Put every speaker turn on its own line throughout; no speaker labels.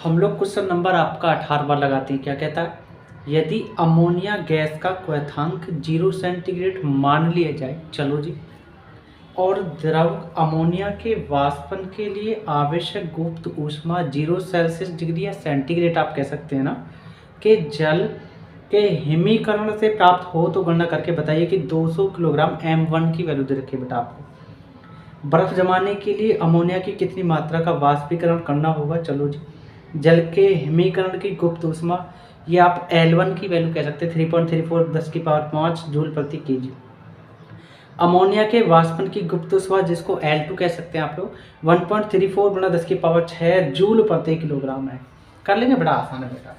हम लोग question number आपका 18वां लगाते हैं। क्या कहता है, यदि अमोनिया गैस का क्वथनांक 0 सेंटीग्रेड मान लिया जाए, चलो जी, और द्रव अमोनिया के वाष्पन के लिए आवश्यक गुप्त ऊष्मा 0 सेल्सियस डिग्री या सेंटीग्रेड आप कह सकते हैं ना, के जल के हिमीकरण से प्राप्त हो तो गणना करके बताइए कि 200 किलोग्राम M1 की वैल्यू दे रखी है बेटा आपको। बर्फ जमाने के लिए अमोनिया की कितनी मात्रा का वाष्पीकरण करना होगा, चलो जी, जल के हिमीकरण की गुप्त ऊष्मा, ये आप L1 की वैल्यू कह सकते हैं 3.34 10⁵ जूल प्रति केजी। अमोनिया के वाष्पन की गुप्त ऊष्मा जिसको L2 कह सकते हैं आप लोग 1.34 गुणा 10⁶ जूल प्रति किलोग्राम है। कर लेंगे, बड़ा आसान है बेटा।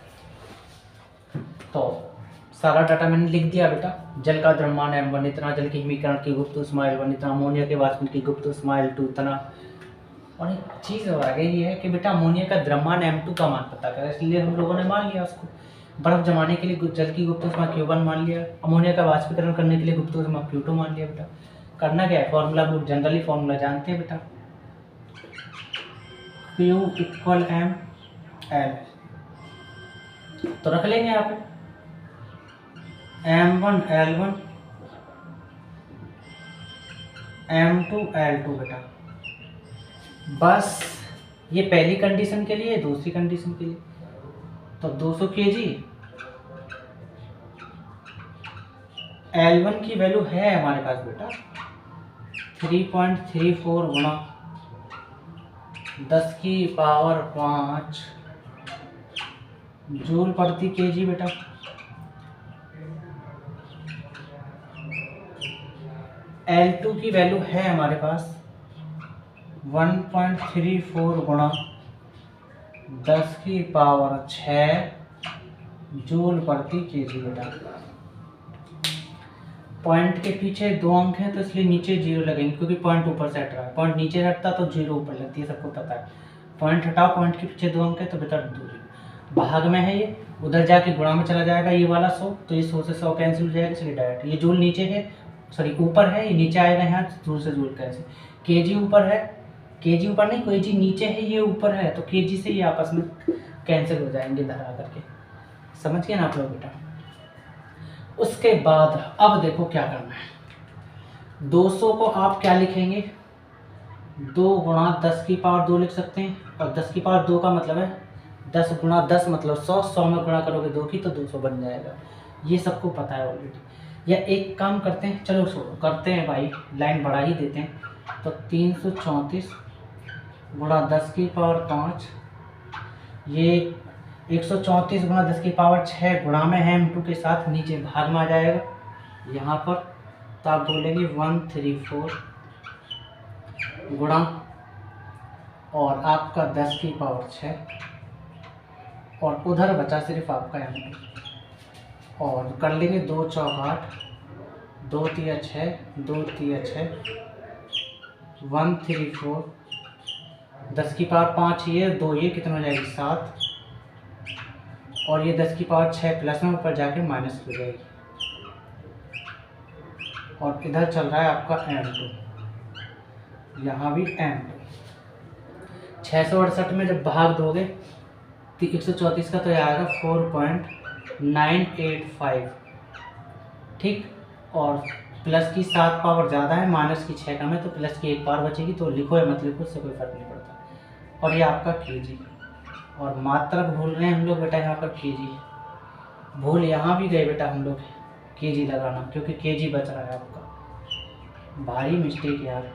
तो सारा डाटा मैंने लिख दिया बेटा। जल का द्रव्यमान M1 इतना, जल के हिमीकरण की गुप्त ऊष्मा L1 इतना, अमोनिया के वाष्पन की गुप्त ऊष्मा L2 इतना। और एक चीज़ और आगे ये है कि बेटा अमोनिया का द्रव्यमान M2 का मान पता करें, इसलिए हम लोगों ने मान लिया उसको। बर्फ जमाने के लिए जल की गुप्त ऊष्मा Q1 मान लिया, अमोनिया का वाष्पीकरण करने के लिए गुप्त ऊष्मा Q2 मान लिया बेटा। करना क्या है, फॉर्मूला बुक जनरली फॉर्मूला जानते हैं बेटा, Q = M L, तो रख लेंगे यहाँ पे M1 L1 M2 L2 बेटा। बस ये पहली कंडीशन के लिए, दूसरी कंडीशन के लिए तो 200 kg L1 की वैल्यू है हमारे पास बेटा 3.34 गुणा 10⁵ जूल प्रति केजी बेटा। L2 की वैल्यू है हमारे पास 1.34 गुणा 10⁶ जूल प्रति केजी बेटा। पॉइंट के पीछे 2 अंक हैं तो इसलिए नीचे 0 लगेंगे, क्योंकि पॉइंट ऊपर से हट रहा है। पॉइंट नीचे हटता तो 0 ऊपर लगती है, सबको पता है। पॉइंट हटाओ, पॉइंट के पीछे 2 अंक है तो बेटा 2 भाग में है, ये उधर जाके गुणा में चला जाएगा, ये वाला 100, तो ये 100 से 100 कैंसिल हो जाएगा, इसलिए डायरेक्ट ये जूल नीचे है, सॉरी ऊपर है, ये नीचे आएगा, यहाँ जूल से जूल कैंसिल। केजी ऊपर है, केजी ऊपर नहीं, केजी नीचे है, ये ऊपर है, तो केजी से ये आपस में कैंसिल हो जाएंगे धरा करके। समझ गए ना आप लोग बेटा। उसके बाद अब देखो क्या करना है। 200 को आप क्या लिखेंगे, 2 गुणा 10⁻² लिख सकते हैं, और 10⁻² का मतलब है 10 गुणा 10 मतलब 100, 100 में गुणा करोगे 2 की तो 200 बन जाएगा। ये सबको पता है ऑलरेडी। या एक काम करते हैं, चलो छोड़ो, करते हैं भाई, लाइन बढ़ा ही देते हैं, तो 334 गुणा 10⁵, ये 134 गुणा 10⁶ गुणा में है M2 के साथ, नीचे भाग में आ जाएगा यहाँ पर, तो आप बोलेंगे 134 गुणा और आपका 10⁶, और उधर बचा सिर्फ आपका M2, और कर लेंगे 2 चौक 8, 2 तिया 6, 2 तिया 6, 134 10⁵ ये 2, ये कितना हो जाएगी 7, और ये 10⁶ प्लस में ऊपर जाके माइनस हो जाएगी, और इधर चल रहा है आपका M2, यहाँ भी M2। 668 में जब भाग दोगे तो 134 का तो ये आएगा 4.985, ठीक, और प्लस की 7 पावर ज़्यादा है, माइनस की 6 कम है, तो प्लस की 1 पावर बचेगी, तो लिखो या मत लिखो उससे कोई फर्क नहीं पड़ता। और ये आपका केजी, और मात्रक भूल रहे हैं हम लोग बेटा, यहाँ पर केजी भूल यहाँ भी गए बेटा हम लोग, केजी लगाना, क्योंकि केजी बच रहा है आपका, भारी मिस्टेक यार।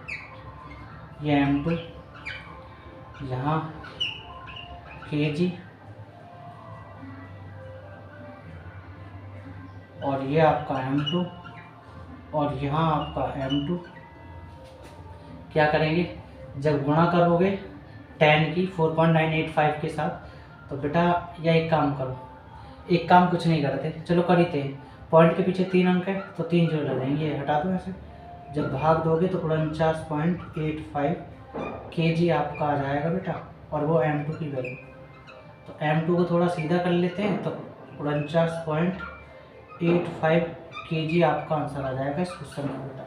ये M2 यहाँ केजी, और ये आपका M2, और यहाँ आपका M2। क्या करेंगे, जब गुणा करोगे 10 की 4.985 के साथ, तो बेटा या एक काम करो, एक काम कुछ नहीं करते, चलो कर ही थे, पॉइंट के पीछे 3 अंक है तो 3 0 लगेंगे, हटा दो ऐसे। जब भाग दोगे तो 49.85 केजी आपका आ जाएगा बेटा, और वो M2 की वैल्यू, तो M2 को थोड़ा सीधा कर लेते हैं, तो 49.85 केजी आपका आंसर आ जाएगा इस क्वेश्चन में बेटा।